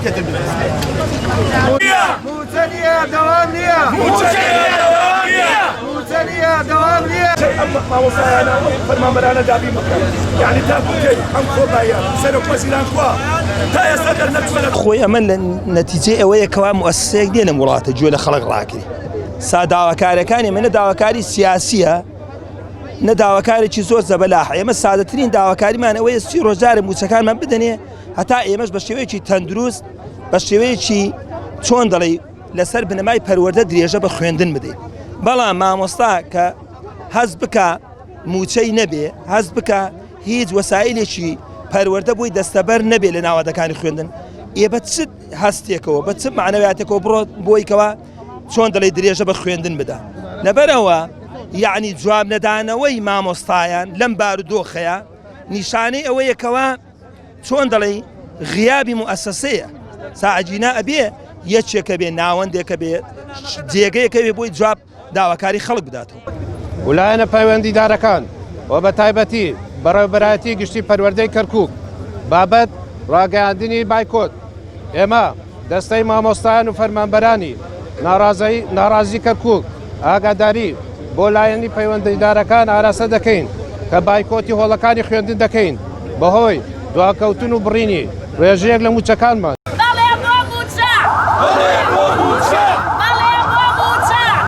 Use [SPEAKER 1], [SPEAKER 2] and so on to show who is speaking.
[SPEAKER 1] شركة المدرسة.
[SPEAKER 2] موتانية دوام ليا موتانية دوام ليا
[SPEAKER 1] ما وصلنا فرمان برانا دابي مكان يعني تابوتي هم خوبايا سنوك مسيلان كوا تا يستقر نكمل
[SPEAKER 3] خويا من نتيجة أوية كوا مؤسسة دينا مراته جوا لخلق راكري سادة وكاري كاني من داوكاري سياسية نداوكاري چیزۆ زەبەلاح ئێمە سادەترین داواکاریمان ئەوەیە سی ڕۆژارە موچەکانمان بدەنێ هەتا ئێمەش بە شێوەیەکی تەندروست بە شێوەیەکی چۆن دەڵێ لەسەر بنەمای پەروەردە درێژە بە خوێندن بدەین بەڵام مامۆستا کە هەز بکە موچەی نەبێ هەز بکە هیچ وەسایلێکی پەروەردە بۆی دەستەبەر نەبێ لە ناوەدەکانی خوێندن ئێ بە چ هەستێکەوە بە چ معنەویاتێکەوە بڕۆ بۆیکەوە چۆن دەڵێ درێژە بە خوێندن بدە لەبەرەوە یعنی جواب نەدانەوەی مامۆستایان لەم بارودۆخەیە نیشانەی ئەوەیەکەوە چۆن دەڵێ غیابی موئەسسەسەیە ساعجینا ئەبێ یەکێکە بێ ناوەندێکە بێ جێگەیەکە بێ بۆی جواب داواکاری خەڵک بداتەوە
[SPEAKER 4] ولایەنە پەیوەندیدارەکان و بە تایبەتی بەڕێوەبەرایەتی گشتی پەروەردەی کەرکووک بابەت ڕاگەیاندنی بایکۆت ئێمە دەستەی مامۆستایان و فەرمانبەرانی ناڕازی کەرکووک ئاگاداری بۆ لایەنی پەیوەندیدارەکان ئاراسە دەکەین کە بایکۆتی هۆڵەکانی خوێندن دەکەین بەهۆی دواکەوتن و بڕینی ڕێژەیەک لە موچەکانمان